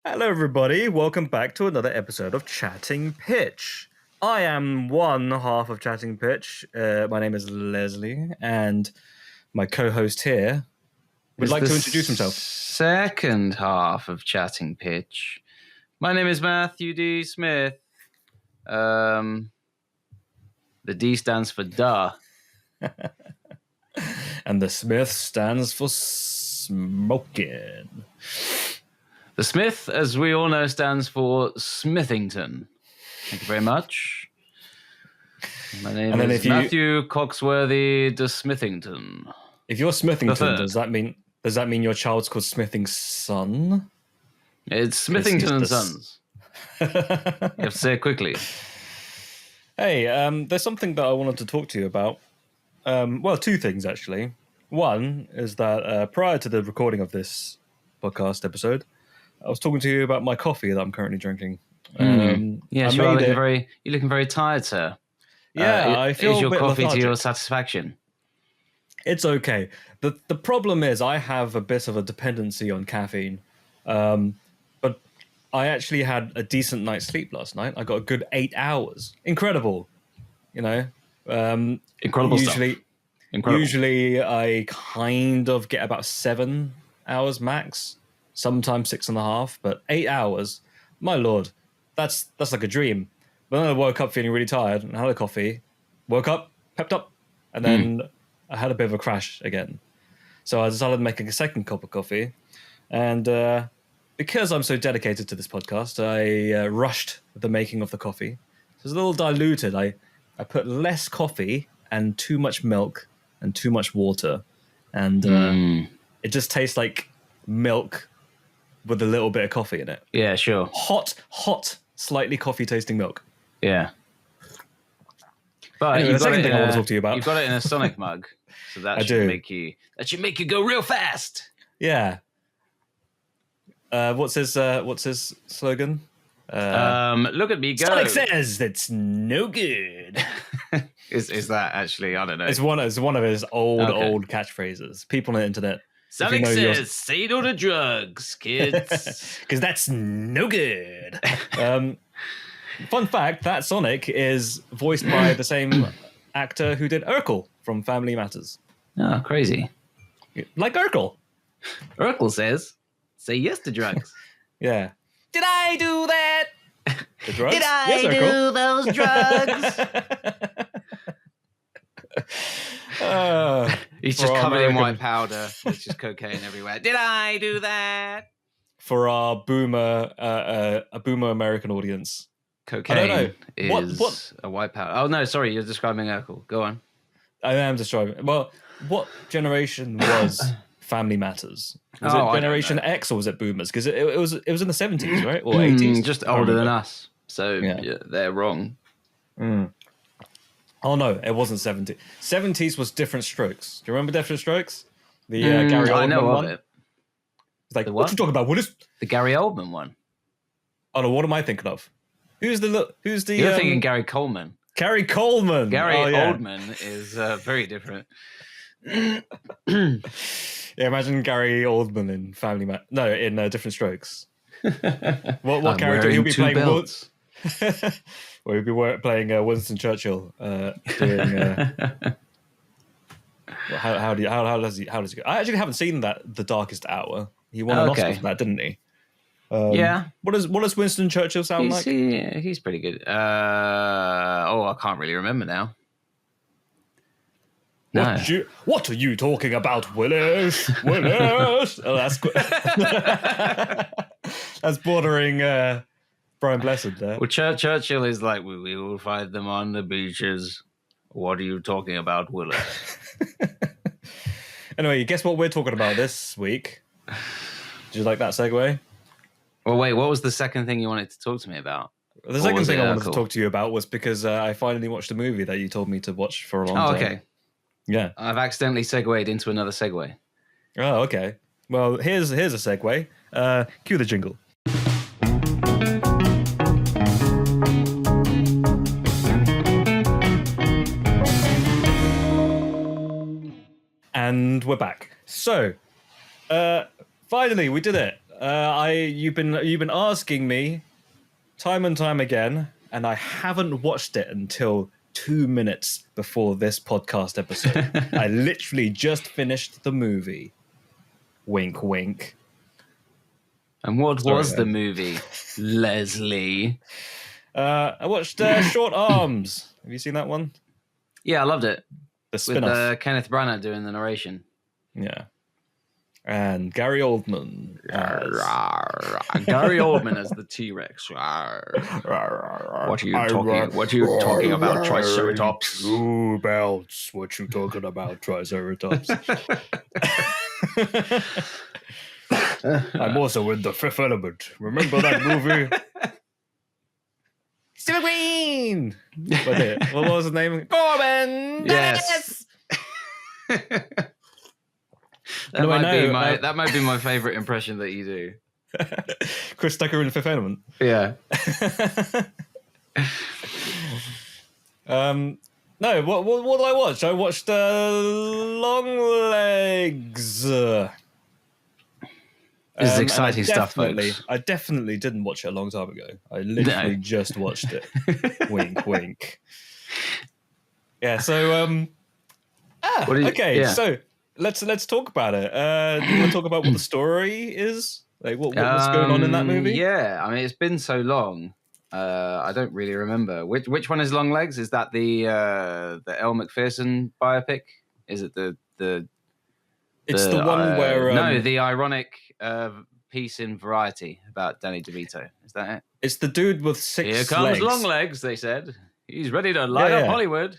Hello, everybody. Welcome back to another episode of Chatting Pitch. I am one half of Chatting Pitch. My name is Leslie, and my co-host here would like to introduce himself. Second half of Chatting Pitch. My name is Matthew D. Smith. The D stands for duh. And the Smith stands for smoking. The Smith, as we all know, stands for Smithington. Thank you very much. My name is Matthew Coxworthy de Smithington. If you're Smithington, does that mean your child's called Smithing's son? It's Smithington and Sons. You have to say it quickly. Hey, there's something that I wanted to talk to you about. Well, two things, actually. One is that prior to the recording of this podcast episode, I was talking to you about my coffee that I'm currently drinking. Yes, you're looking very tired, sir. Yeah, I feel is your a bit coffee lethargic. to your satisfaction? It's okay. The problem is I have a bit of a dependency on caffeine. But I actually had a decent night's sleep last night. I got a good 8 hours. Incredible. You know? Incredible stuff. Incredible. Usually I kind of get about 7 hours max. Sometimes 6.5, but 8 hours, my lord, that's like a dream. But then I woke up feeling really tired and had a coffee, woke up, pepped up, and then I had a bit of a crash again. So I decided making a second cup of coffee, and because I'm so dedicated to this podcast, I rushed the making of the coffee. So it's a little diluted. I put less coffee and too much milk and too much water, and it just tastes like milk with a little bit of coffee in it. Yeah, sure. Hot, slightly coffee tasting milk. Yeah. But anyway, the second thing I want to talk to you about. You've got it in a Sonic mug, so that should make you go real fast. Yeah. What's his slogan? Look at me go. Sonic says it's no good. Is that actually? I don't know. It's one of his old catchphrases. People on the internet. Sonic says, say no to drugs, kids. Because that's no good. Fun fact, that Sonic is voiced by the same actor who did Urkel from Family Matters. Oh, crazy. Like Urkel. Urkel says, say yes to drugs. Yeah. Did I do that? The drugs? Did I do those drugs? He's just covered in white powder. There's just cocaine everywhere. Did I do that? For our boomer American audience. Cocaine is a white powder. Oh, no, sorry. You're describing Urkel. Go on. I am describing. Well, what generation was Family Matters? Was it Generation X or was it Boomers? Because it was in the 70s, right? Or 80s? Just older than us. So yeah, they're wrong. Oh, no, it wasn't 70s. 70s was Different Strokes. Do you remember Different Strokes? The Gary Oldman I know one? of it. It's like, what you talking about, Willis? The Gary Oldman one. Oh, no, what am I thinking of? Who's the... You're thinking Gary Coleman. Gary Coleman. Gary Oldman is very different. Yeah, imagine Gary Oldman in in Different Strokes. What character he'll be playing? Well, he'll be playing Winston Churchill. Doing, how does he go? I actually haven't seen The Darkest Hour. He won an Oscar for that, didn't he? Yeah. What does Winston Churchill sound like? He's pretty good. I can't really remember now. No. What are you talking about, Willis? Willis? Oh, that's good. That's bordering Brian Blessed there. Well, Churchill is like, we will find them on the beaches. What are you talking about, Willis? Anyway, guess what we're talking about this week? Did you like that segue? Well, wait, what was the second thing you wanted to talk to me about? The second thing I wanted to talk to you about was because I finally watched a movie that you told me to watch for a long time. Okay. Yeah. I've accidentally segued into another segue. Oh, okay. Well, here's a segue. Cue the jingle. And we're back. So, finally, we did it. You've been asking me time and time again, and I haven't watched it until 2 minutes before this podcast episode. I literally just finished the movie. Wink, wink. And what was the movie, Leslie? I watched Short Arms. Have you seen that one? Yeah, I loved it. The spin-off. With Kenneth Branagh doing the narration. Yeah. And Gary Oldman. Gary Oldman as the T-Rex. What are you talking about, Triceratops? 2 belts. What you talking about, Triceratops? I'm also in The Fifth Element. Remember that movie? Steve Green! What was his name? Corbin! Yes! That might be my favorite impression that you do. Chris Tucker in The Fifth Element. Yeah. No, what did I watch? I watched Longlegs. This is exciting stuff, folks. I definitely didn't watch it a long time ago. I literally just watched it. Wink, wink. Yeah. So, So let's talk about it. Do you want to talk about what the story is? Like, what's going on in that movie? Yeah, I mean, it's been so long. I don't really remember. Which one is Longlegs? Is that the Elle Macpherson biopic? Is it the? It's the one where the ironic piece in Variety about Danny DeVito. Is that it? It's the dude with 6 legs. Here comes legs. Longlegs. They said he's ready to light up Hollywood.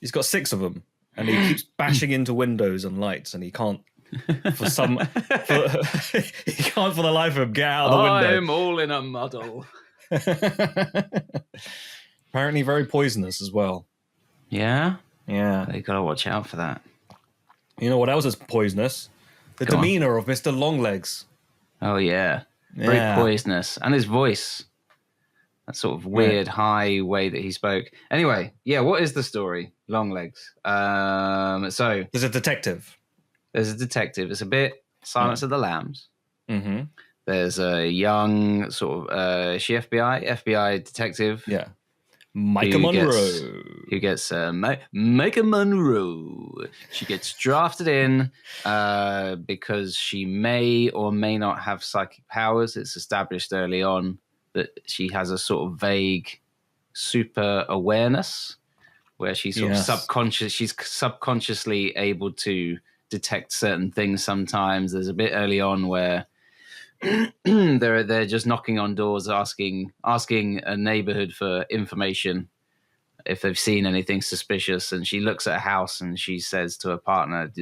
He's got 6 of them, and he keeps bashing into windows and lights, and he can't. He can't for the life of him get out of the window. I'm all in a muddle. Apparently very poisonous as well. Yeah? Yeah. You gotta watch out for that. You know what else is poisonous? The demeanor of Mr. Longlegs. Oh, yeah. Very poisonous. And his voice. That sort of weird, high way that he spoke. Anyway, what is the story? Longlegs. So... There's a detective. It's a bit Silence of the Lambs. Mm-hmm. There's a young sort of... she FBI detective. Yeah. Micah Monroe. Who gets Micah Monroe. She gets drafted in because she may or may not have psychic powers. It's established early on that she has a sort of vague super awareness where she's sort of subconscious. She's subconsciously able to detect certain things sometimes. There's a bit early on where they're just knocking on doors, asking a neighborhood for information if they've seen anything suspicious. And she looks at a house and she says to her partner,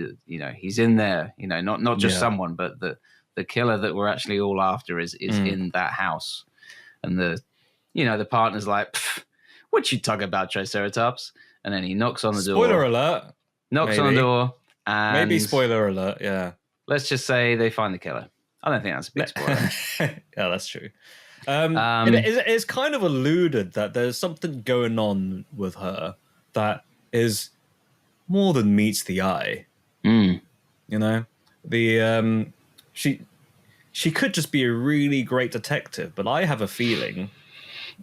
he's in there. Not just someone, but the killer that we're actually all after is in that house. And the partner's like, what you talking about, Triceratops? And then he knocks on the door. Spoiler alert. Knocks on the door. And maybe spoiler alert. Yeah. Let's just say they find the killer. I don't think that's a big spoiler. Yeah, that's true. It's kind of alluded that there's something going on with her that is more than meets the eye. Mm. She could just be a really great detective, but I have a feeling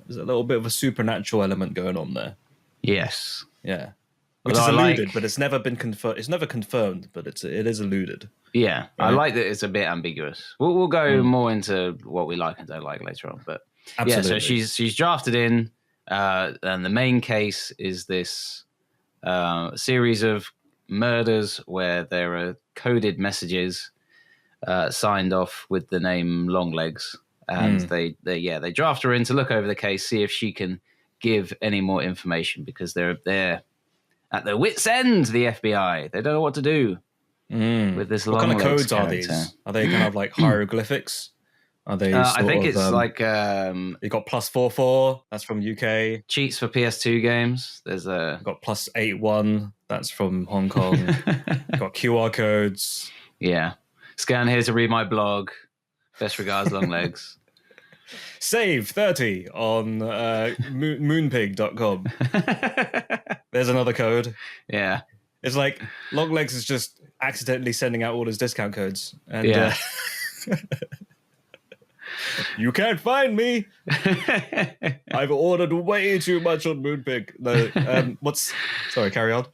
there's a little bit of a supernatural element going on there. Yes. Yeah. Which is alluded, but it's never been confirmed. It's never confirmed, but it is alluded. Yeah, right? I like that it's a bit ambiguous. We'll go more into what we like and don't like later on, but absolutely. Yeah. So she's drafted in, and the main case is this series of murders where there are coded messages signed off with the name Longlegs, and they draft her in to look over the case, see if she can give any more information because they're at their wits' end. The FBI, they don't know what to do. With this what kind of codes character. Are these? Are they kind of like hieroglyphics? Are they? I think it's like you got +44. That's from UK. Cheats for PS2 games. There's you got +81. That's from Hong Kong. You got QR codes. Yeah. Scan here to read my blog. Best regards, Longlegs. Save 30 on moonpig.com. There's another code. Yeah. It's like Longlegs is just accidentally sending out all his discount codes. And, You can't find me. I've ordered way too much on Moonpig. No, sorry, carry on.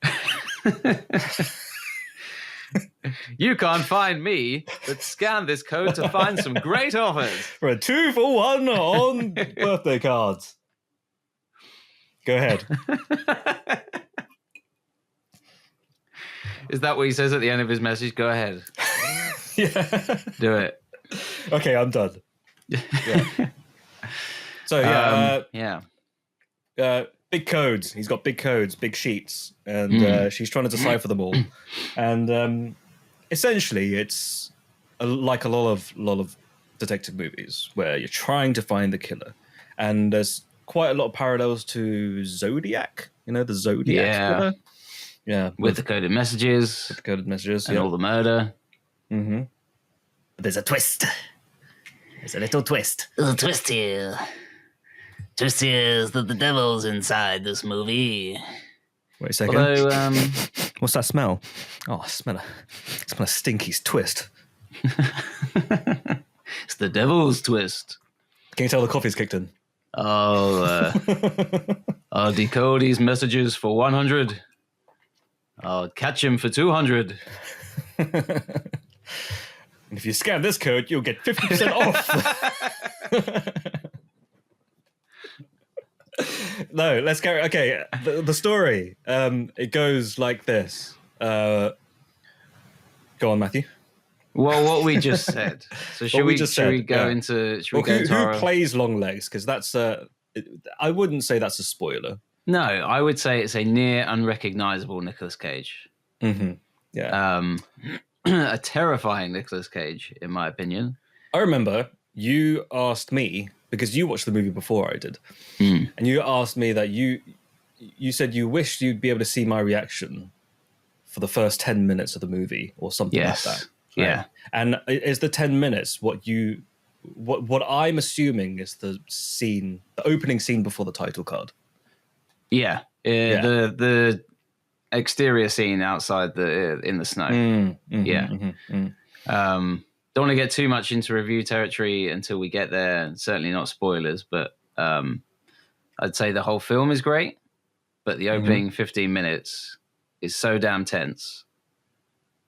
You can't find me, but scan this code to find some great offers. For a 2-for-1 on birthday cards. Go ahead. Is that what he says at the end of his message? Go ahead. Yeah. Do it. Okay, I'm done. Yeah. So, big codes. He's got big codes, big sheets, and she's trying to decipher them all. And essentially, it's like a lot of detective movies where you're trying to find the killer. And there's quite a lot of parallels to Zodiac. You know, the Zodiac killer? Yeah. With the coded messages. With the coded messages, and all the murder. Mm-hmm. But there's a twist. There's a little twist. There's a twist here. Twist here is that the devil's inside this movie. Wait a second. Although, what's that smell? Oh, I smell a stinky twist. It's the devil's twist. Can you tell the coffee's kicked in? I'll decode these messages for 100. I'll catch him for 200. And if you scan this code, you'll get 50% off. No, let's carry. Okay, the story. It goes like this. Go on, Matthew. Well, what we just said. So should we go into? Should we go into who plays Longlegs? Because that's I wouldn't say that's a spoiler. No, I would say it's a near unrecognizable Nicolas Cage. Mm-hmm. Yeah. A terrifying Nicolas Cage, in my opinion. I remember you asked me, because you watched the movie before I did, and you asked me that you said you wished you'd be able to see my reaction for the first 10 minutes of the movie or something like that. Right? Yeah. And is the 10 minutes what I'm assuming is the opening scene before the title card? Yeah. The exterior scene outside in the snow. Yeah. Don't want to get too much into review territory until we get there. Certainly not spoilers, but I'd say the whole film is great, but the opening 15 minutes is so damn tense.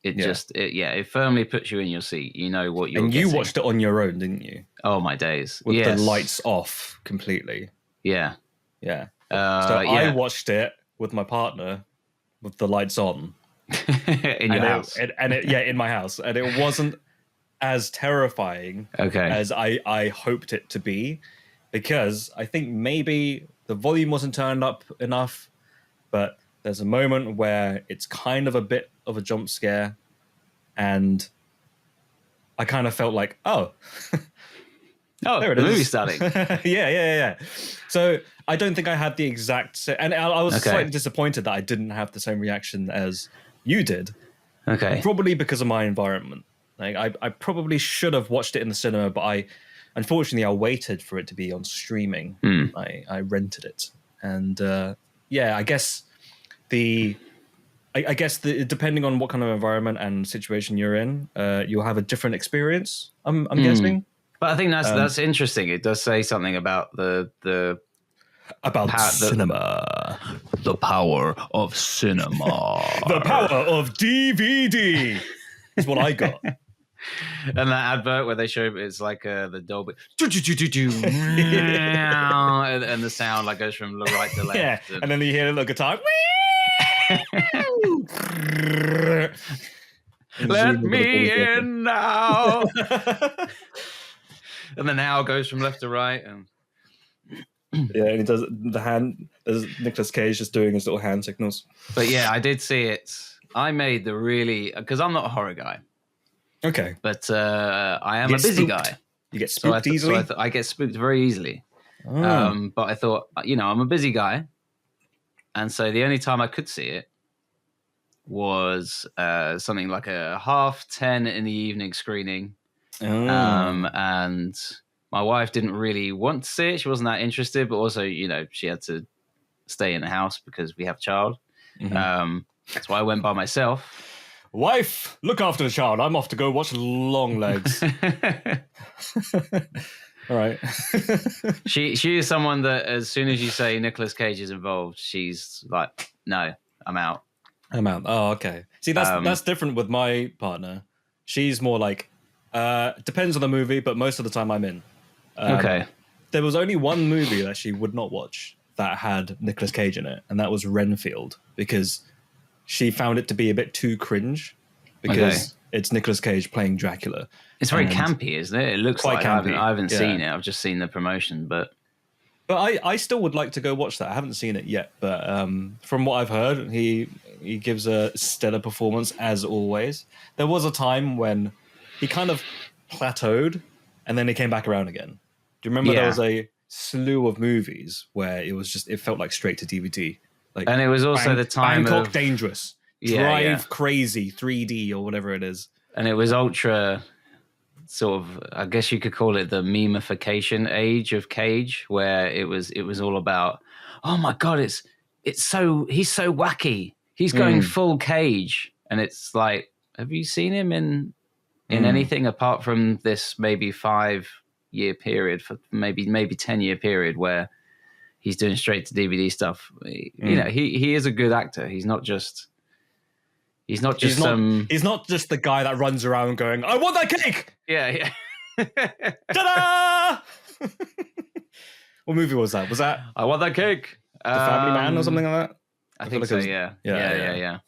It firmly puts you in your seat. You know what you're getting. And you watched it on your own, didn't you? Oh, my days. With the lights off completely. Yeah. Yeah. I watched it with my partner with the lights on. In your house. In my house. And it wasn't as terrifying as I hoped it to be, because I think maybe the volume wasn't turned up enough, but there's a moment where it's kind of a bit of a jump scare, and I kind of felt like, there it is. Movie's starting. Yeah. So I don't think I had the exact... And I was slightly disappointed that I didn't have the same reaction as you did. Okay. Probably because of my environment. Like I probably should have watched it in the cinema, but unfortunately I waited for it to be on streaming. I rented it. And I guess depending on what kind of environment and situation you're in, you'll have a different experience, I'm guessing. But I think that's interesting. It does say something about cinema. The power of cinema. The power of DVD is what I got. And that advert where they show it's like the Dolby, and the sound like goes from right to left. Yeah, and then you hear a little guitar. Let me in now. And then now goes from left to right. And he does the hand. There's Nicolas Cage just doing his little hand signals. But yeah, I did see it. I made because I'm not a horror guy. Okay. But I am a busy guy. You get spooked easily? So I get spooked very easily. Oh. But I thought, I'm a busy guy. And so the only time I could see it was something like a 10:30 in the evening screening. Oh. And my wife didn't really want to see it. She wasn't that interested, but also, she had to stay in the house because we have a child. Mm-hmm. That's why I went by myself. Wife, look after the child. I'm off to go watch Longlegs. All right. She is someone that as soon as you say Nicolas Cage is involved, she's like, no, I'm out. I'm out. Oh, okay. See, that's different with my partner. She's more like, depends on the movie, but most of the time I'm in. Okay. There was only one movie that she would not watch that had Nicolas Cage in it, and that was Renfield, because she found it to be a bit too cringe, because it's Nicolas Cage playing Dracula. It's very campy, isn't it? It looks quite like campy. I haven't seen it. I've just seen the promotion, but I still would like to go watch that. I haven't seen it yet, but from what I've heard, he gives a stellar performance as always. There was a time when he kind of plateaued, and then he came back around again. Do you remember there was a slew of movies where it felt like straight to DVD? Like, and it was also the time Bangkok of Dangerous, Drive Crazy 3D or whatever it is. And it was ultra sort of, I guess you could call it the memification age of Cage, where it was all about, oh my God, he's so wacky. He's going full Cage. And it's like, have you seen him in anything apart from this maybe 5-year period, for maybe 10-year period where he's doing straight to DVD stuff? You know, he is a good actor. He's not just He's not just He's not just the guy that runs around going, "I want that cake." Yeah. Ta-da! What movie was that? Was that I Want That Cake? The Family Man or something like that? I think so. Yeah.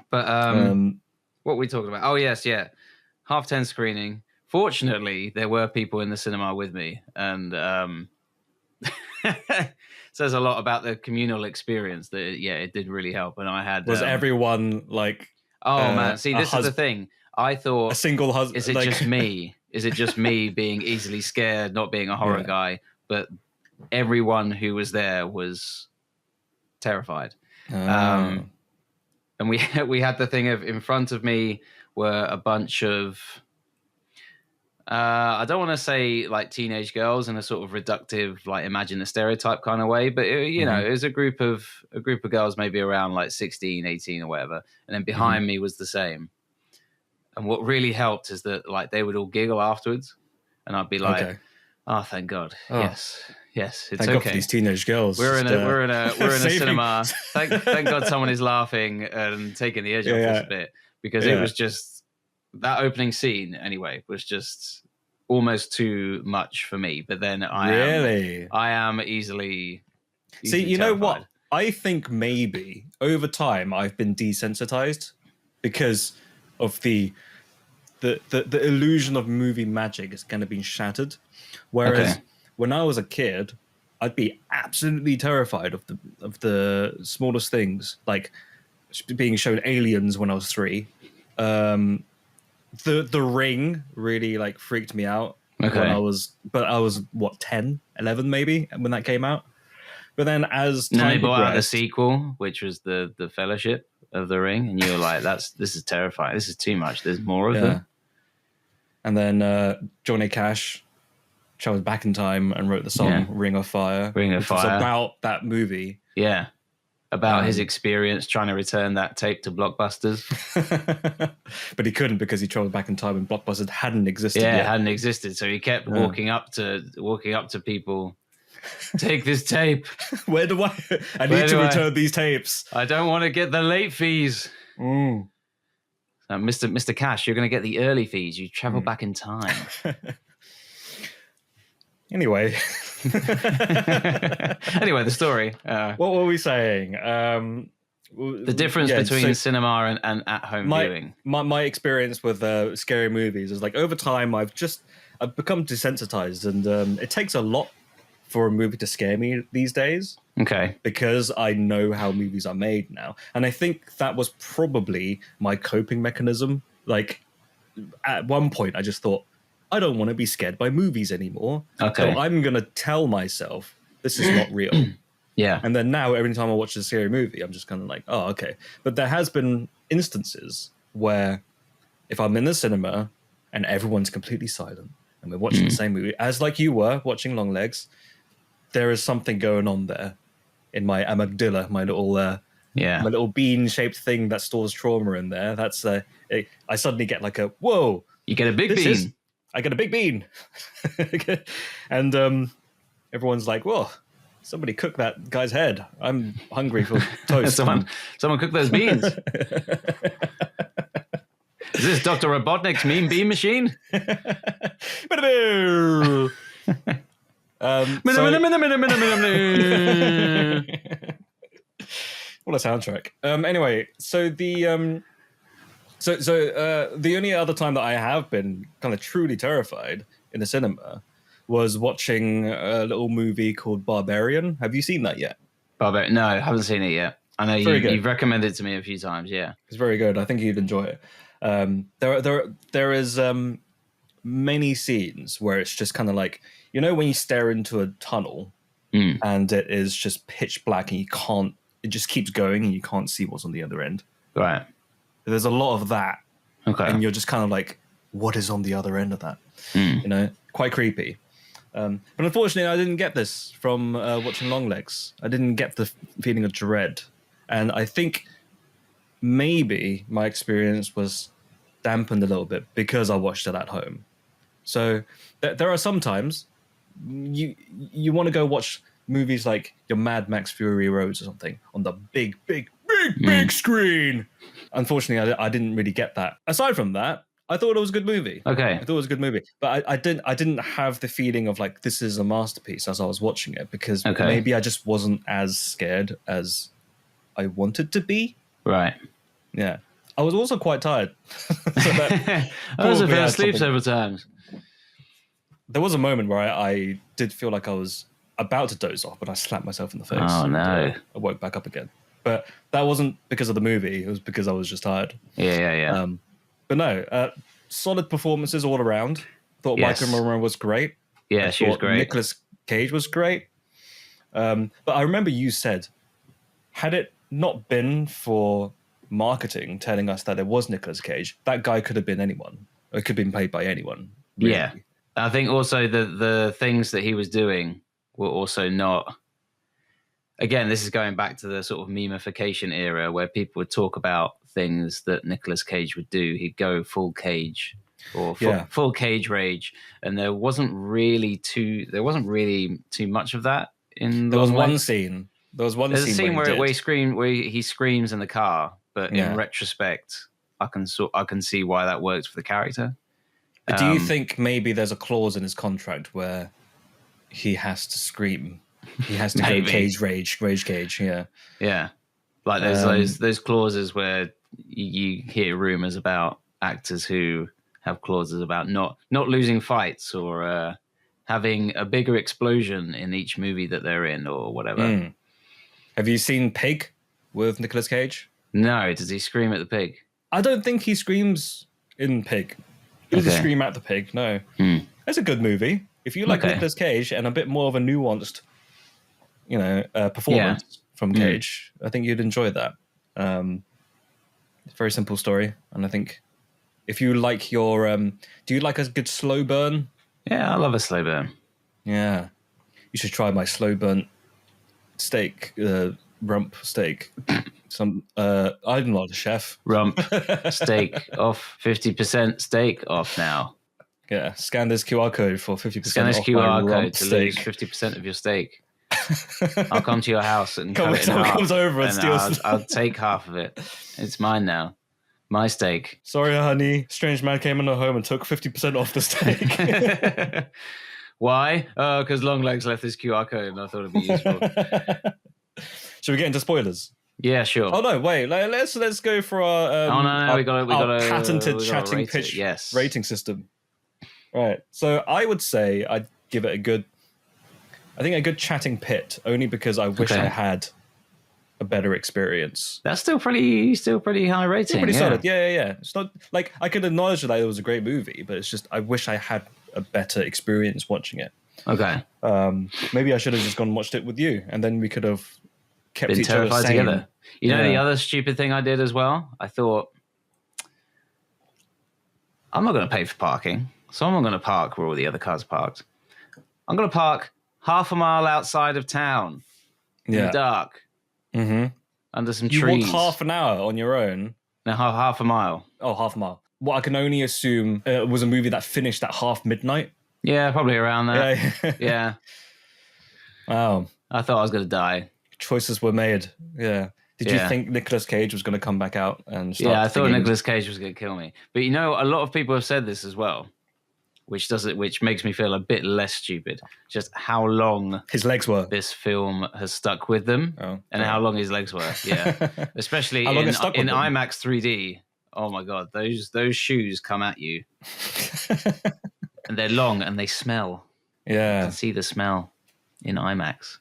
But what were we talking about? Oh yes, yeah. 10:30 screening. Fortunately, there were people in the cinema with me, and says a lot about the communal experience. That it did really help. And I had everyone like? Oh man, see, this is the thing. I thought a single husband. Is it just me? Is it just me being easily scared, not being a horror guy? But everyone who was there was terrified. And we had the thing of, in front of me were a bunch of I don't want to say like teenage girls in a sort of reductive, like imagine the stereotype kind of way, but it was a group of girls maybe around like 16, 18 or whatever. And then behind me was the same. And what really helped is that like they would all giggle afterwards, and I'd be like, "Oh, thank God, yes, it's thank okay." God for these teenage girls. We're in a cinema. Thank God someone is laughing and taking the edge off this bit, because it was just that opening scene anyway was just almost too much for me. But then I am easily see. You terrified. know what? I think maybe over time I've been desensitized because of the illusion of movie magic is kind of been shattered. Whereas when I was a kid, I'd be absolutely terrified of the smallest things, like being shown Aliens when I was 3. The Ring really like freaked me out when I was what, 10, 11 maybe when that came out. But then as time they brought out the sequel, which was the Fellowship of the Ring, and you were like, this is terrifying. This is too much. There's more of them. And then Johnny Cash traveled back in time and wrote the song Ring of Fire. Ring of Fire. Was about that movie. Yeah. About his experience trying to return that tape to Blockbusters. But he couldn't because he traveled back in time and Blockbusters hadn't existed yet. Yeah, it hadn't existed. So he kept walking up to people. Take this tape. Where do I need to return these tapes? I don't want to get the late fees. So, Mr. Cash, you're going to get the early fees. You travel back in time. Anyway. The story. What were we saying? The difference between cinema and at-home viewing. My experience with scary movies is like over time I've become desensitized, and it takes a lot for a movie to scare me these days. Okay. Because I know how movies are made now. And I think that was probably my coping mechanism. Like, at one point, I just thought, I don't want to be scared by movies anymore. Okay. So I'm going to tell myself, this is not real. Yeah. And then now, every time I watch a scary movie, I'm just kind of like, oh, okay. But there has been instances where if I'm in the cinema and everyone's completely silent and we're watching the same movie, as like you were watching Longlegs, there is something going on there in my amygdala, my little bean-shaped thing that stores trauma in there. That's I suddenly get like a whoa. You get a big bean. I get a big bean. And everyone's like, whoa, somebody cook that guy's head. I'm hungry for toast. someone cook those beans. Is this Dr. Robotnik's mean bean machine? What a soundtrack. Anyway, so the the only other time that I have been kind of truly terrified in the cinema was watching a little movie called Barbarian. Have you seen that yet? No, I haven't seen it yet. I know you've recommended it to me a few times. Yeah, it's very good. I think you'd enjoy it. There is many scenes where it's just kind of like, you know, when you stare into a tunnel and it is just pitch black and it just keeps going and you can't see what's on the other end. Right. There's a lot of that. Okay. And you're just kind of like, what is on the other end of that? You know, quite creepy. But unfortunately, I didn't get this from watching Longlegs. I didn't get the feeling of dread. And I think maybe my experience was dampened a little bit because I watched it at home. So there are some times you want to go watch movies like your Mad Max Fury Roads or something on the big screen. Unfortunately, I didn't really get that. Aside from that, I thought it was a good movie. Okay. I thought it was a good movie. But I didn't have the feeling of like, this is a masterpiece as I was watching it, because maybe I just wasn't as scared as I wanted to be. Right. Yeah. I was also quite tired. I also fell asleep several times. There was a moment where I did feel like I was about to doze off, but I slapped myself in the face. Oh, no. I woke back up again. But that wasn't because of the movie. It was because I was just tired. Yeah. But no, solid performances all around. Thought Michael Moore was great. Yeah, she was great. Nicolas Cage was great. But I remember you said, had it not been for marketing telling us that it was Nicolas Cage, that guy could have been anyone. It could have been played by anyone. Really. Yeah. I think also the things that he was doing were also not... Again, this is going back to the sort of memification era where people would talk about things that Nicolas Cage would do. He'd go full Cage or full Cage rage, and there wasn't really too much of that in. There was one scene. There's a scene where he screams in the car, but in retrospect, I can see why that works for the character. Do you think maybe there's a clause in his contract where he has to scream? He has to go rage cage, yeah. Yeah. Like there's those clauses where you hear rumors about actors who have clauses about not losing fights or having a bigger explosion in each movie that they're in or whatever. Have you seen Pig with Nicolas Cage? No, does he scream at the pig? I don't think he screams in Pig. He doesn't scream at the pig, no. It's a good movie. If you like Nicolas Cage and a bit more of a nuanced performance from Cage, I think you'd enjoy that. It's a very simple story, and I think if you like your do you like a good slow burn? Yeah, I love a slow burn. Yeah, you should try my slow burn steak, rump steak. I'm not a chef. Rump steak off, 50% steak off now. Yeah, scan this QR code for 50% Scan this off QR my code to steak. lose 50% of your steak. I'll come to your house and cut it in someone half. comes over and steals. I'll take half of it. It's mine now. My steak. Sorry, honey. Strange man came in the home and took 50% off the steak. Why? Because Longlegs left this QR code and I thought it'd be useful. Should we get into spoilers? Yeah, sure. Oh no, wait. Let's go for our we got patented chatting pitch rating system. Right. So I would say I'd give it a good chatting pit, only because I wish I had a better experience. That's still pretty high rating. Still pretty solid. Yeah. It's not like I could acknowledge that it was a great movie, but it's just I wish I had a better experience watching it. Okay. Maybe I should have just gone and watched it with you, and then we could have kept each other sane together. You know the other stupid thing I did as well? I thought, I'm not going to pay for parking, so I'm not going to park where all the other cars are parked. I'm going to park half a mile outside of town in the dark under some trees. You walk half an hour on your own? No, half a mile. Oh, half a mile. what I can only assume was a movie that finished at half midnight. Yeah, probably around that. Yeah. Yeah. Wow. I thought I was going to die. Choices were made. Yeah. Did you think Nicolas Cage was going to come back out and start I thought Nicolas Cage was going to kill me. But a lot of people have said this as well, which makes me feel a bit less stupid. Just how long his legs were. This film has stuck with them, and how long his legs were. Yeah, especially in IMAX 3D. Oh my god, those shoes come at you, and they're long and they smell. Yeah, you can see the smell in IMAX.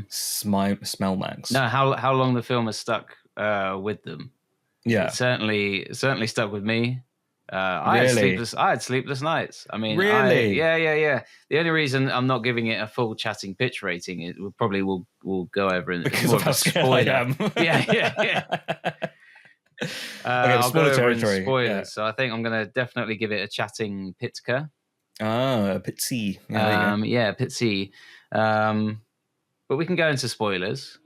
Smell max. No, how long the film has stuck with them. Yeah, it certainly stuck with me. I had sleepless nights. I mean, really? Yeah. The only reason I'm not giving it a full chatting pitch rating, it probably will go over in because of how scared I am. yeah. I'll go over in spoilers. Yeah. So I think I'm going to definitely give it a chatting Pitka. A Pitsy. Pitsy. But we can go into spoilers.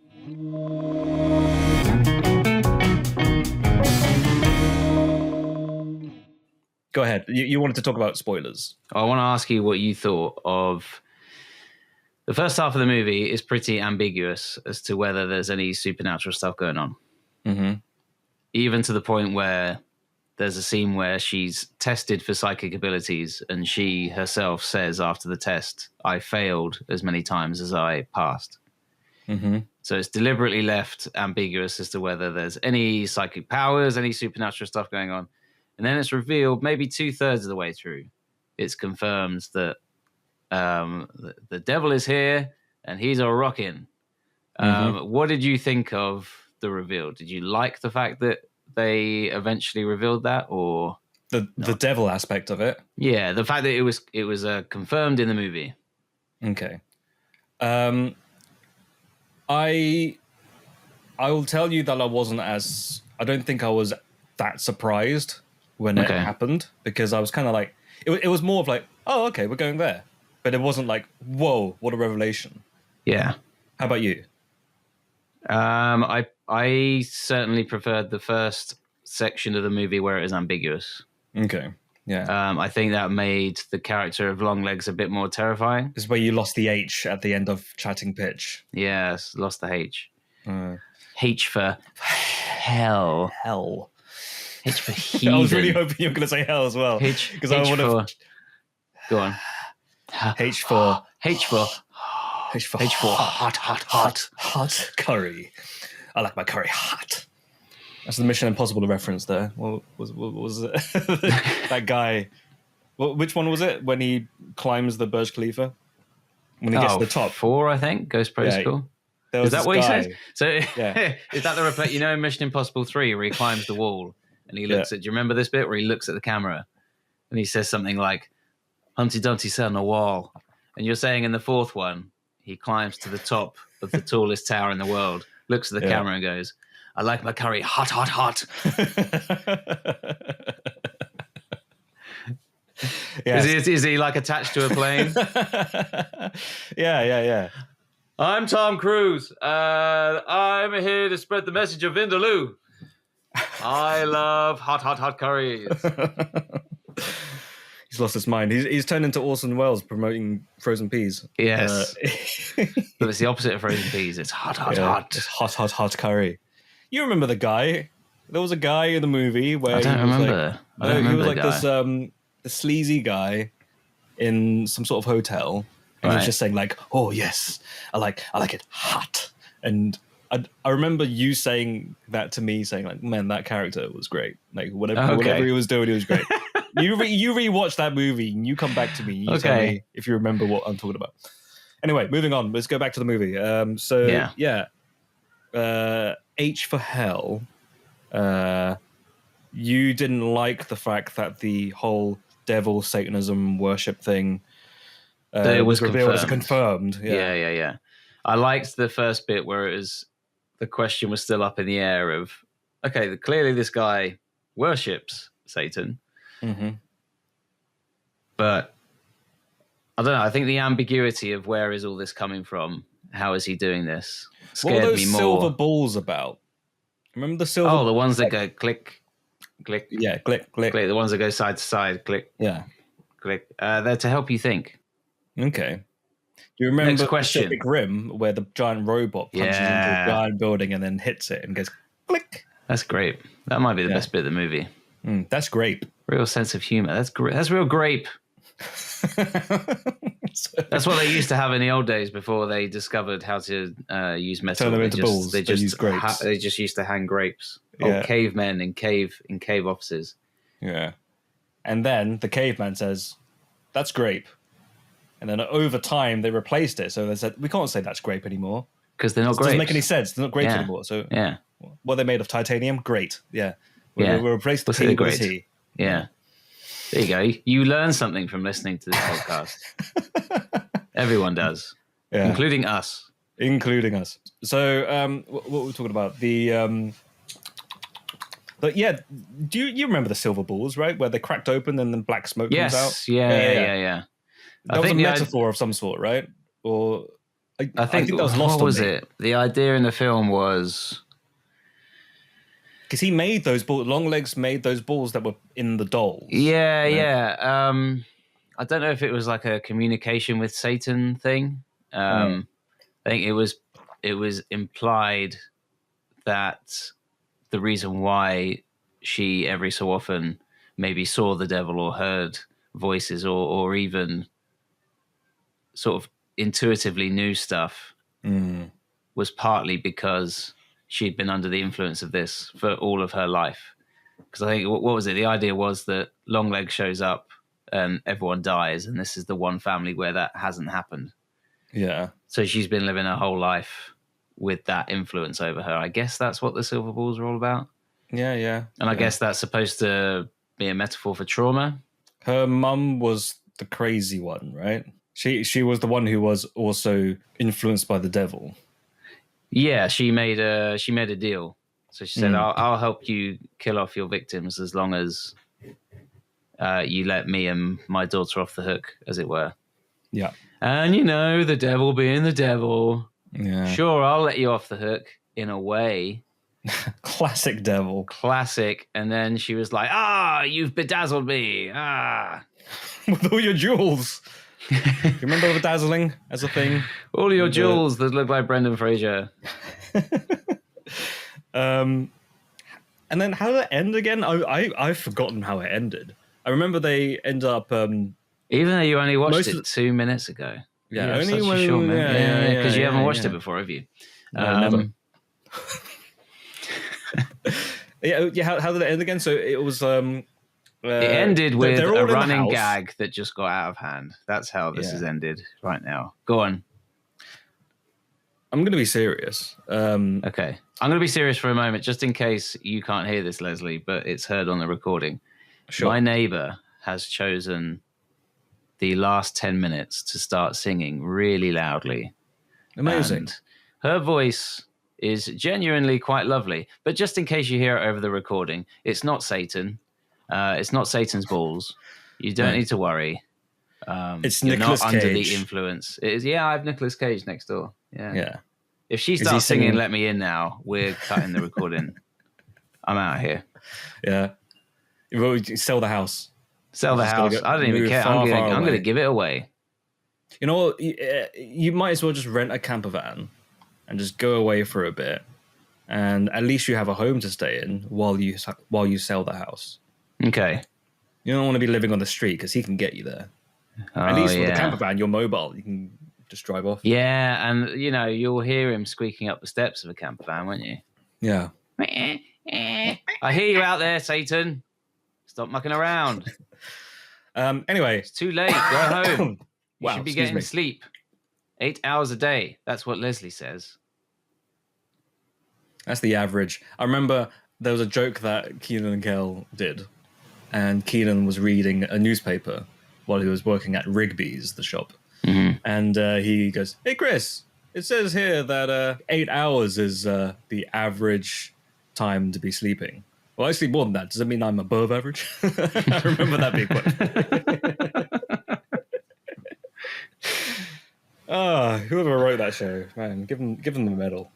Go ahead. You wanted to talk about spoilers. I want to ask you what you thought of the first half of the movie. Is pretty ambiguous as to whether there's any supernatural stuff going on. Mm-hmm. Even to the point where there's a scene where she's tested for psychic abilities and she herself says after the test, I failed as many times as I passed. Mm-hmm. So it's deliberately left ambiguous as to whether there's any psychic powers, any supernatural stuff going on. And then it's revealed maybe 2/3 of the way through. It's confirmed that the devil is here and he's a rockin'. What did you think of the reveal? Did you like the fact that they eventually revealed that, or the devil aspect of it? Yeah, the fact that it was confirmed in the movie. Okay. I will tell you that I don't think I was that surprised when it happened, because I was kind of like, it was more of like, oh, okay, we're going there. But it wasn't like, whoa, what a revelation. Yeah. How about you? I certainly preferred the first section of the movie where it is ambiguous. Okay. Yeah. I think that made the character of Longlegs a bit more terrifying. This is where you lost the H at the end of chatting pitch. Yes, lost the H. H for hell. Hell. H for heathen. I was really hoping you were going to say hell as well. H for... Go on. H for hot curry. I like my curry hot. That's the Mission Impossible reference there. What was it? That guy. Which one was it? When he climbs the Burj Khalifa? When he gets to the top. 4, I think. Ghost Protocol. Yeah, is that what he says? So is that the replay? You know, in Mission Impossible 3, where he climbs the wall and he looks at. Do you remember this bit where he looks at the camera and he says something like, "Humpty Dumpty sat on a wall," and you're saying in the 4th one he climbs to the top of the tallest tower in the world, looks at the camera and goes, "I like my curry hot, hot, hot." Is he like attached to a plane? Yeah. I'm Tom Cruise. I'm here to spread the message of Vindaloo. I love hot, hot, hot curries. He's lost his mind. He's turned into Orson Welles promoting frozen peas. Yes. But it's the opposite of frozen peas. It's hot, hot, hot. It's hot, hot, hot curry. You remember the guy? There was a guy in the movie where I don't remember. He was like this the sleazy guy in some sort of hotel, and he was just saying like, "Oh yes, I like it hot." And I remember you saying that to me, saying like, "Man, that character was great. Like whatever he was doing, he was great." You rewatch that movie and you come back to me. You tell me if you remember what I'm talking about. Anyway, moving on. Let's go back to the movie. H for hell. You didn't like the fact that the whole devil Satanism worship thing it was revealed confirmed. as confirmed. Yeah. I liked the first bit where the question was still up in the air of, okay, clearly this guy worships Satan. Mm-hmm. But I don't know. I think the ambiguity of where is all this coming from? How is he doing this? Scared what were those me more. silver balls about? Remember the silver? Oh, the ones that go click, click. Yeah, click. Click. The ones that go side to side. Click. Yeah. Click. They're to help you think. Okay. Do you remember Next question. Pacific Rim, where the giant robot punches into a giant building and then hits it and goes click? That's great. That might be the best bit of the movie. That's grape. Real sense of humor. That's great. That's real grape. That's what they used to have in the old days before they discovered how to use metal. Turn them into balls. They just use grapes. They just used to hang grapes. Yeah. Old cavemen in cave offices. Yeah. And then the caveman says, "That's grape." And then over time they replaced it. So they said, "We can't say that's grape anymore because they're not grapes. Doesn't make any sense. They're not grapes anymore." So what are they made of? Titanium? Great. Yeah. We'll replace the T with T. Yeah. There you go. You learn something from listening to this podcast. Everyone does, including us. So, what were we talking about? But yeah, do you remember the silver balls, right? Where they cracked open and then black smoke comes out? Yeah. That was a metaphor of some sort, right? Or I think that was lost. What was it? The idea in the film was because he made those balls. Longlegs made those balls that were in the dolls. Yeah. I don't know if it was like a communication with Satan thing. I think it was implied that the reason why she every so often maybe saw the devil or heard voices or even sort of intuitively knew stuff was partly because she'd been under the influence of this for all of her life. Because I think, what was it? The idea was that Longlegs shows up and everyone dies, and this is the one family where that hasn't happened. Yeah. So she's been living her whole life with that influence over her. I guess that's what the silver balls are all about. Yeah. And I guess that's supposed to be a metaphor for trauma. Her mum was the crazy one, right? She was the one who was also influenced by the devil. Yeah, she made a deal. So she said, I'll help you kill off your victims as long as you let me and my daughter off the hook, as it were. Yeah. And, the devil being the devil. Yeah. Sure, I'll let you off the hook in a way. Classic devil. Classic. And then she was like, you've bedazzled me. With all your jewels. You remember bedazzling as a thing? All your jewels that look like Brendan Fraser. And then how did it end again? I've forgotten how it ended. I remember they end up... Even though you only watched it 2 minutes ago. Yeah, only when... Because you haven't watched it before, have you? Never. How did it end again? So it was... it ended with a running gag that just got out of hand. That's how this has ended right now. Go on. I'm going to be serious. Okay. I'm going to be serious for a moment, just in case you can't hear this, Leslie, but it's heard on the recording. Sure. My neighbor has chosen the last 10 minutes to start singing really loudly. Amazing. And her voice is genuinely quite lovely. But just in case you hear it over the recording, it's not Satan. It's not Satan's balls. You don't need to worry. It's you're Nicolas not Cage. Under the influence. It is. Yeah, I have Nicolas Cage next door. Yeah. If she starts singing "Let Me In Now," we're cutting the recording. I'm out of here. Yeah. Sell the house. Sell the house. I don't even care. I'm going to give it away. You know what? You might as well just rent a camper van and just go away for a bit, and at least you have a home to stay in while you sell the house. Okay. You don't want to be living on the street because he can get you there. At least with a camper van, you're mobile. You can just drive off. Yeah, and you'll hear him squeaking up the steps of a camper van, won't you? Yeah. I hear you out there, Satan. Stop mucking around. Anyway, it's too late. Go home. You should be getting sleep. sleep. 8 hours a day. That's what Leslie says. That's the average. I remember there was a joke that Keenan and Kel did, and Keenan was reading a newspaper while he was working at Rigby's, the shop. Mm-hmm. And he goes, "Hey, Chris, it says here that 8 hours is the average time to be sleeping." Well, I sleep more than that. Does that mean I'm above average? I remember that being quite... whoever wrote that show, man, give them the medal.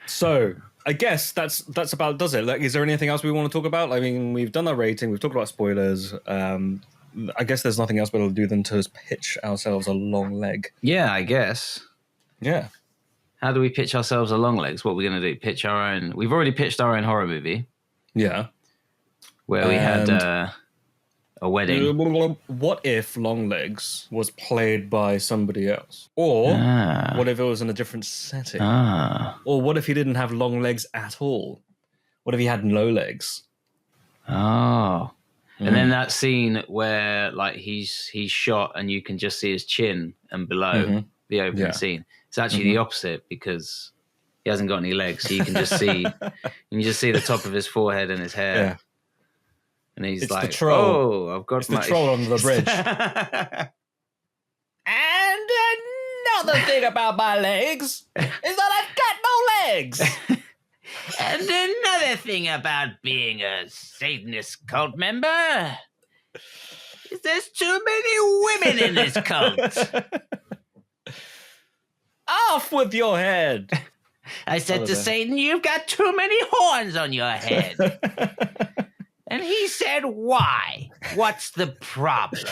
So, I guess that's about does it. Like, is there anything else we want to talk about? I mean, we've done our rating, we've talked about spoilers. I guess there's nothing else we'll do than to pitch ourselves a long leg. Yeah, I guess. Yeah. How do we pitch ourselves a Longlegs? What we're going to do? Pitch our own. We've already pitched our own horror movie. Yeah. Where we had a wedding. What if Longlegs was played by somebody else? Or what if it was in a different setting? Or what if he didn't have long legs at all? What if he had no legs? Oh. And then that scene where like he's shot and you can just see his chin and below the opening scene. It's actually the opposite because he hasn't got any legs, so you can just see the top of his forehead and his hair. Yeah. And he's it's like, the troll. "Oh, I've got the troll under the bridge." And another thing about my legs is that I've got no legs. And another thing about being a Satanist cult member is there's too many women in this cult. Off with your head. I said to Satan, you've got too many horns on your head. And he said, why? What's the problem?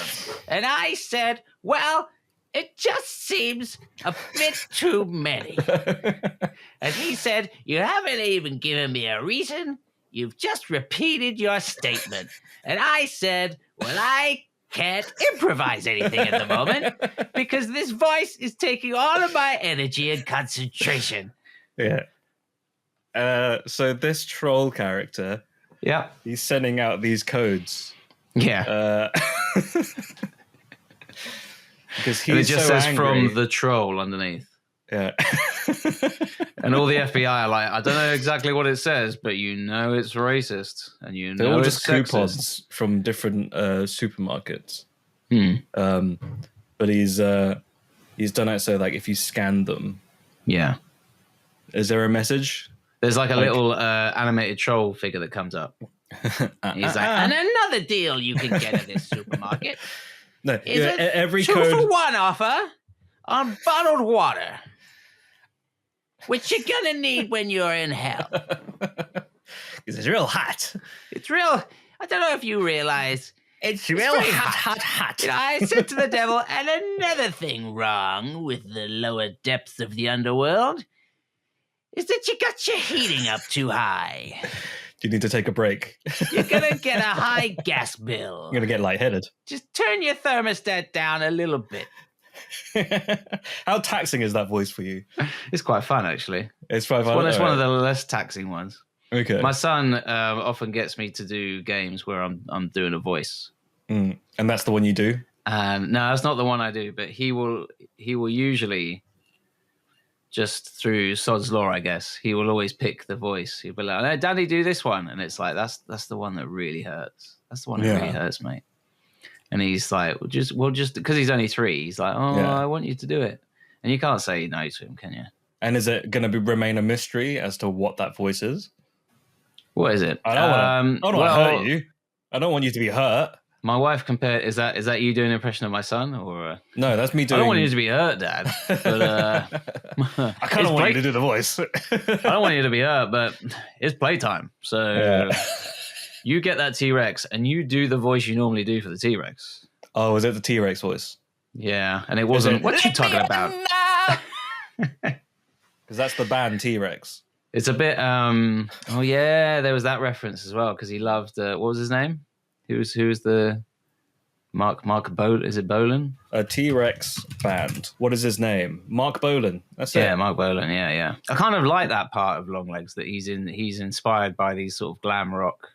And I said, well, it just seems a bit too many. And he said, you haven't even given me a reason. You've just repeated your statement. And I said, well, I can't improvise anything at the moment because this voice is taking all of my energy and concentration. Yeah. So this troll character, he's sending out these codes. Yeah. Because it just says angry. From the troll underneath. Yeah. And all the FBI are like, I don't know exactly what it says, but you know it's racist, and you know they're all it's just sexist. coupons from different supermarkets. But he's done it so like if you scan them, is there a message? There's like a little animated troll figure that comes up. He's like, and another deal you can get at this supermarket. No, is every 2 code for 1 offer on bottled water, which you're gonna need when you're in hell. Because it's real hot. It's real. I don't know if you realize it's real hot. You know, I said to the devil, and another thing wrong with the lower depths of the underworld is that you got your heating up too high. Do you need to take a break? You're gonna get a high gas bill. You're gonna get lightheaded. Just turn your thermostat down a little bit. How taxing is that voice for you? It's quite fun, actually. It's quite fun. It's one of the less taxing ones. Okay. My son often gets me to do games where I'm doing a voice. And that's the one you do? No, that's not the one I do. But he will usually, just through Sod's law, I guess, he will always pick the voice. He'll be like, "No, Daddy, do this one," and it's like that's the one that really hurts. That's the one that really hurts, mate. And he's like, well, just because he's only 3, he's like, I want you to do it, and you can't say no to him, can you? And is it going to remain a mystery as to what that voice is? What is it? I don't want to hurt you. I don't want you to be hurt. My wife compared. Is that you doing an impression of my son, or no? That's me doing. I don't want you to be hurt, Dad. But I kind of want you to do the voice. I don't want you to be hurt, but it's playtime. So you get that T-Rex and you do the voice you normally do for the T-Rex. Oh, is it the T-Rex voice? Yeah, and it wasn't. What are you talking about? Because that's the band T-Rex. It's a bit. Oh yeah, there was that reference as well because he loved. What was his name? Who's the Mark Bolan? Is it Bolan? A T-Rex band. What is his name? Mark Bolan. That's it. Yeah, Mark Bolan. Yeah. I kind of like that part of Longlegs that he's inspired by these sort of glam rock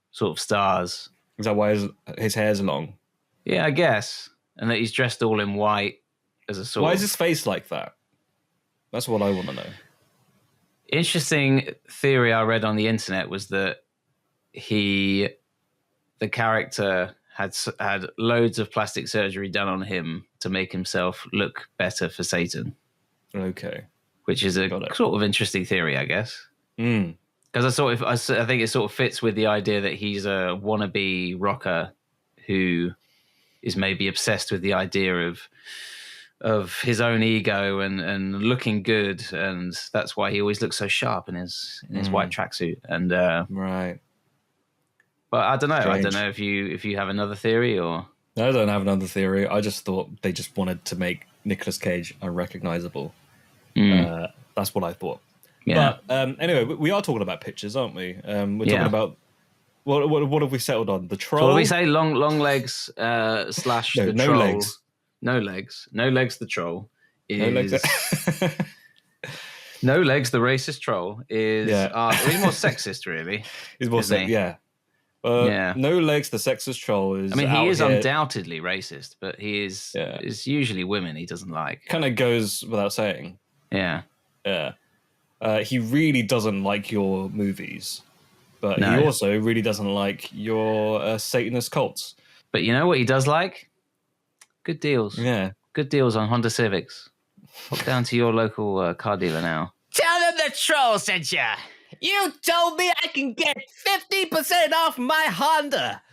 sort of stars. Is that why his hair's long? Yeah, I guess. And that he's dressed all in white as a sort. Why is his face like that? That's what I want to know. Interesting theory I read on the internet was that the character had loads of plastic surgery done on him to make himself look better for Satan. Okay. Which is a sort of interesting theory, I guess. Because I think it sort of fits with the idea that he's a wannabe rocker who is maybe obsessed with the idea of of his own ego and looking good, and that's why he always looks so sharp in his white tracksuit. And right. But I don't know. Strange. I don't know if you have another theory or. No, I don't have another theory. I just thought they just wanted to make Nicolas Cage unrecognizable. That's what I thought. Yeah. But anyway, we are talking about pictures, aren't we? We're talking about what have we settled on? The troll. So what do we say? Long legs / the no troll. legs. No legs. No legs. The troll is. No legs. No legs. The racist troll is. He's more sexist, really. He's more sexist. Yeah. No legs. The sexist troll is. I mean, he is undoubtedly racist, but he is usually women he doesn't like. Kind of goes without saying. Yeah. Yeah. He really doesn't like your movies, but he also really doesn't like your Satanist cults. But you know what he does like? Good deals. Yeah. Good deals on Honda Civics. Pop down to your local car dealer now. Tell them the troll sent ya. You told me I can get 50% off my Honda.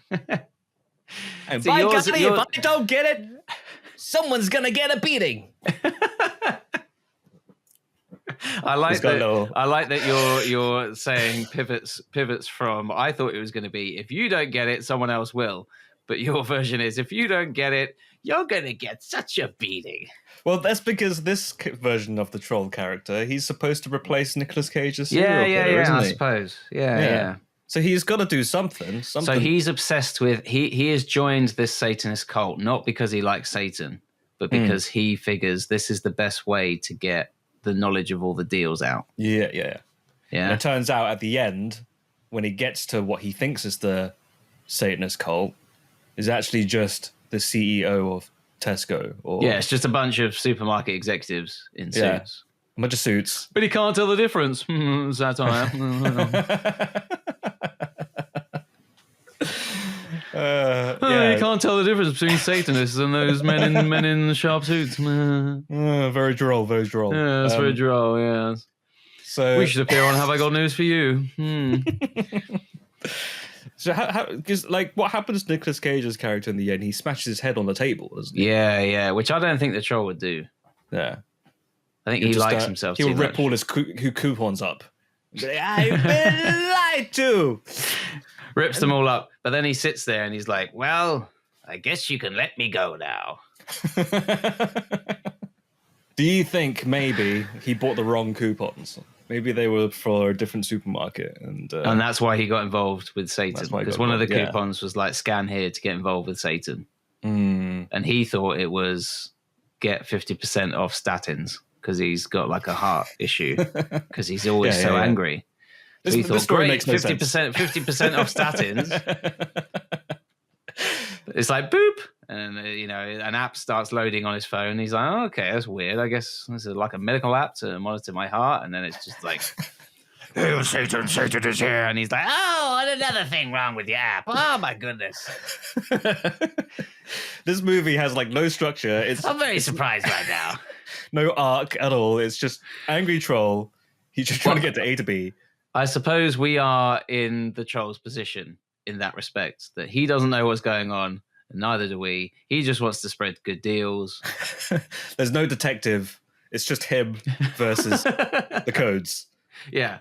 And by golly, if I don't get it, someone's gonna get a beating. I like that you're saying pivots from I thought it was going to be if you don't get it, someone else will. But your version is if you don't get it, you're going to get such a beating. Well, that's because this version of the troll character, he's supposed to replace Nicolas Cage's serial killer, isn't he? I suppose. Yeah. So he's got to do something. So he's obsessed with he has joined this Satanist cult not because he likes Satan, but because he figures this is the best way to get the knowledge of all the deals out. Yeah. And it turns out at the end, when he gets to what he thinks is the Satanist cult, is actually just the CEO of Tesco. It's just a bunch of supermarket executives in suits. A bunch of suits. But he can't tell the difference. Satire. You can't tell the difference between Satanists and those men in sharp suits. Very droll. Yeah, that's very droll. Yeah. So we should appear on Have I Got News for You? So because what happens to Nicolas Cage's character in the end? He smashes his head on the table, doesn't he? Yeah. Which I don't think the troll would do. Yeah. I think he likes himself too much. He'll rip all his coupons up. I've been lied to. Rips them all up, but then he sits there and he's like, well, I guess you can let me go now. Do you think maybe he bought the wrong coupons? Maybe they were for a different supermarket. And that's why he got involved with Satan. Because one of the coupons was like, scan here to get involved with Satan. And he thought it was get 50% off statins because he's got like a heart issue because he's always angry. So he thought, great, makes 50% off statins. It's like, boop. And, an app starts loading on his phone. He's like, oh, okay, that's weird. I guess this is like a medical app to monitor my heart. And then it's just like, oh, Satan is here. And he's like, oh, and another thing wrong with your app. Oh, my goodness. This movie has no structure. I'm very surprised right now. No arc at all. It's just angry troll. He's just trying to get to A to B. I suppose we are in the troll's position in that respect, that he doesn't know what's going on, and neither do we. He just wants to spread good deals. There's no detective. It's just him versus the codes. Yeah.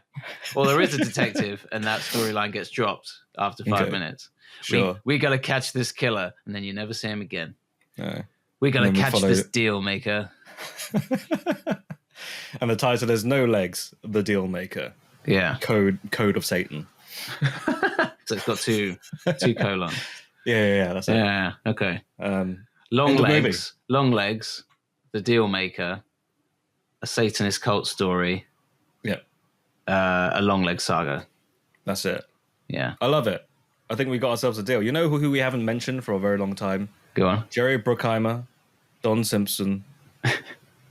Well, there is a detective, and that storyline gets dropped after 5 minutes. Sure. We got to catch this killer, and then you never see him again. No. We got to catch this deal maker. And the title is No Legs, the Deal Maker. Yeah. Code of Satan. So it's got two colons. Yeah, that's it. Yeah, okay. Longlegs, the Deal Maker, a Satanist Cult Story. Yeah. A Longlegs Saga. That's it. Yeah. I love it. I think we got ourselves a deal. You know who we haven't mentioned for a very long time? Go on. Jerry Bruckheimer, Don Simpson,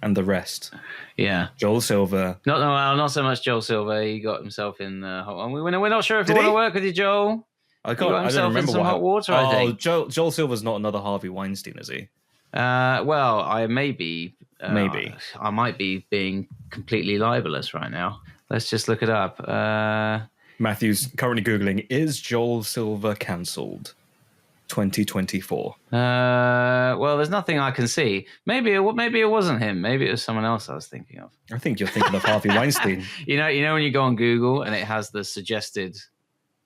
and the rest. Yeah. Joel Silver. Not so much Joel Silver. He got himself in hot water. We're not sure if we want to work with you, Joel. I don't remember some hot water, I think. Joel Silver's not another Harvey Weinstein, is he? Well, I may be. Maybe. I might be being completely libelous right now. Let's just look it up. Matthew's currently Googling, is Joel Silver cancelled? 2024. Well, there's nothing I can see. Maybe it wasn't him. Maybe it was someone else I was thinking of. I think you're thinking of Harvey Weinstein. You know when you go on Google and it has the suggested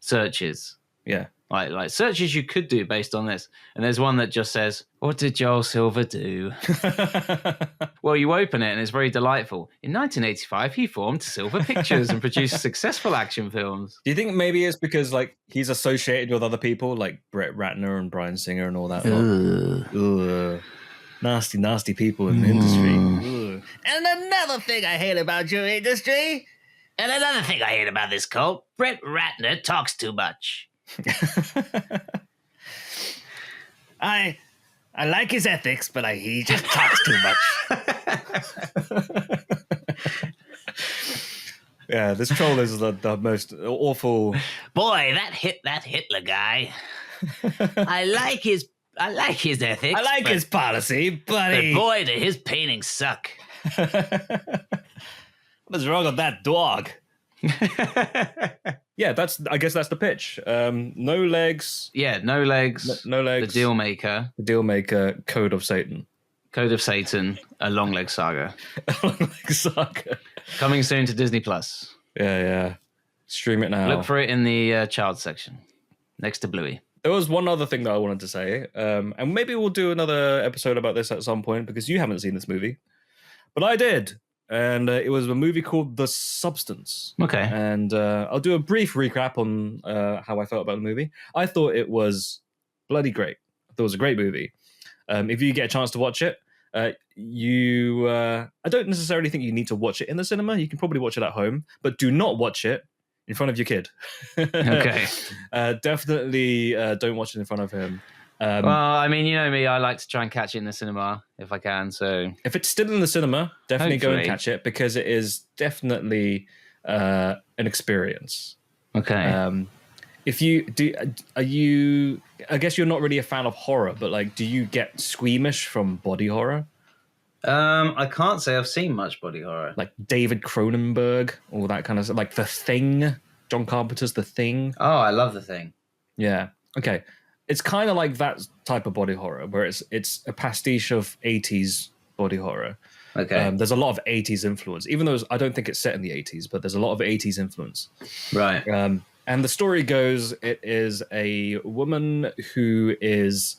searches. Yeah. Like searches you could do based on this. And there's one that just says, what did Joel Silver do? Well, you open it and it's very delightful. In 1985, he formed Silver Pictures and produced successful action films. Do you think maybe it's because like he's associated with other people like Brett Ratner and Bryan Singer and all that? Ugh. Nasty, nasty people in the industry. Ugh. And another thing I hate about your industry. And another thing I hate about this cult. Brett Ratner talks too much. I like his ethics, but he just talks too much. Yeah, this troll is the most awful. Boy, that Hitler guy. I like his ethics. I like his policy, but boy, do his paintings suck. What's wrong with that dog? Yeah, I guess that's the pitch. No legs. Yeah, no legs. No legs. The Dealmaker. The Dealmaker. Code of Satan. Code of Satan. A Longlegs Saga. Longlegs Saga. Coming soon to Disney Plus. Yeah. Stream it now. Look for it in the child section, next to Bluey. There was one other thing that I wanted to say, and maybe we'll do another episode about this at some point because you haven't seen this movie, but I did. And it was a movie called The Substance. Okay. And I'll do a brief recap on how I felt about the movie. I thought it was bloody great. I thought it was a great movie. If you get a chance to watch it, I don't necessarily think you need to watch it in the cinema. You can probably watch it at home, but do not watch it in front of your kid. Okay. Definitely don't watch it in front of him. Well, I mean, you know me, I like to try and catch it in the cinema if I can. So if it's still in the cinema, definitely go and Hopefully. catch it because it is definitely an experience. Okay. If you do, I guess you're not really a fan of horror, but like, do you get squeamish from body horror? I can't say I've seen much body horror. Like David Cronenberg, all that kind of stuff. Like The Thing, John Carpenter's The Thing. Oh, I love The Thing. Yeah. Okay. It's kind of like that type of body horror where it's a pastiche of 80s body horror. Okay. There's a lot of 80s influence, even though I don't think it's set in the 80s, but there's a lot of 80s influence. Right. And the story goes, it is a woman who is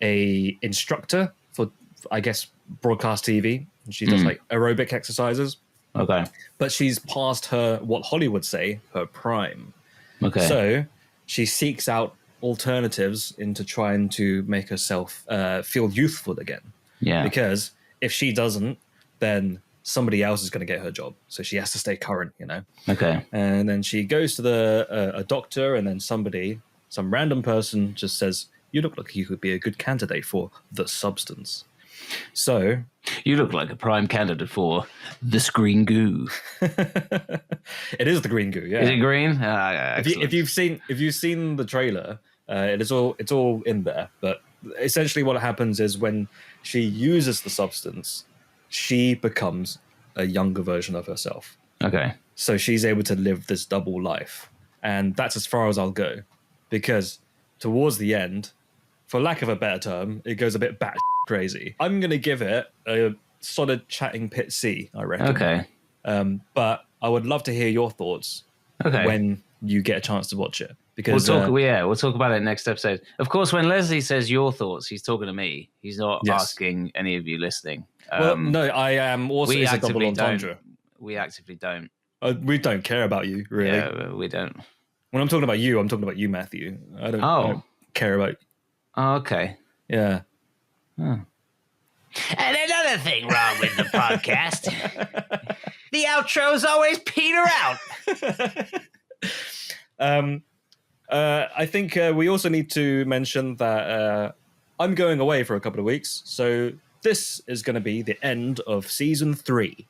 a instructor for, I guess, broadcast TV. She does like aerobic exercises. Okay. But she's past what Hollywood say, her prime. Okay. So she seeks out alternatives into trying to make herself feel youthful again. Yeah. Because if she doesn't, then somebody else is going to get her job. So she has to stay current, you know? Okay. And then she goes to a doctor, and then some random person just says, you look like you could be a good candidate for The Substance. So you look like a prime candidate for this green goo. it is the green goo, yeah. Is it green? If you've seen the trailer, it's all in there. But essentially, what happens is when she uses the substance, she becomes a younger version of herself. Okay. So she's able to live this double life, and that's as far as I'll go, because towards the end, for lack of a better term, it goes a bit bat crazy. I'm going to give it a solid chatting pit C, I reckon. Okay. But I would love to hear your thoughts when you get a chance to watch it. Because we'll talk about it next episode. Of course, when Leslie says your thoughts, he's talking to me. He's not asking any of you listening. Well, no, I am also a double entendre. We actively don't. We don't care about you, really. Yeah, we don't. When I'm talking about you, I'm talking about you, Matthew. I don't care about. Oh, okay. Yeah. Oh. And another thing wrong with the podcast. The outros always peter out. I think we also need to mention that I'm going away for a couple of weeks. So this is going to be the end of season 3.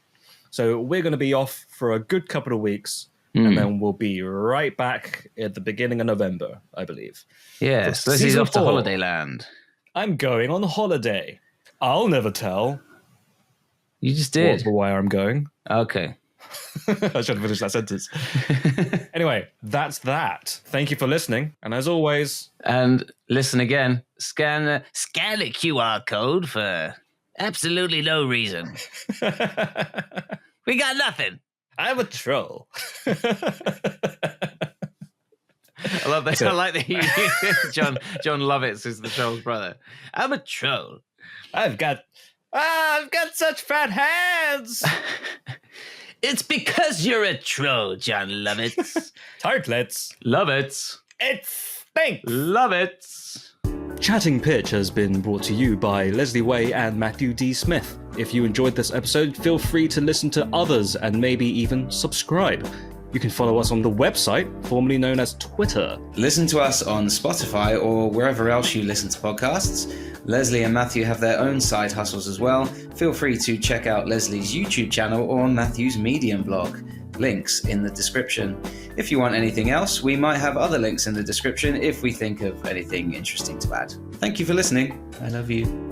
So we're going to be off for a good couple of weeks. And then we'll be right back at the beginning of November, I believe. Yes, this is off to Holiday Land. I'm going on holiday. I'll never tell. You just did. Where I'm going. Okay. I should have finished that sentence. Anyway, that's that. Thank you for listening. And as always... And listen again. Scan a QR code for absolutely no reason. We got nothing. I'm a troll. I love that. I like that. John Lovitz is the troll's brother. I'm a troll. I've got such fat hands. It's because you're a troll, John Lovitz. Tartlets. Lovitz. It stinks. Lovitz. Chatting Pitch has been brought to you by Leslie Way and Matthew D. Smith. If you enjoyed this episode, feel free to listen to others and maybe even subscribe. You can follow us on the website, formerly known as Twitter. Listen to us on Spotify or wherever else you listen to podcasts. Leslie and Matthew have their own side hustles as well. Feel free to check out Leslie's YouTube channel or Matthew's Medium blog. Links in the description. If you want anything else, we might have other links in the description if we think of anything interesting to add. Thank you for listening. I love you.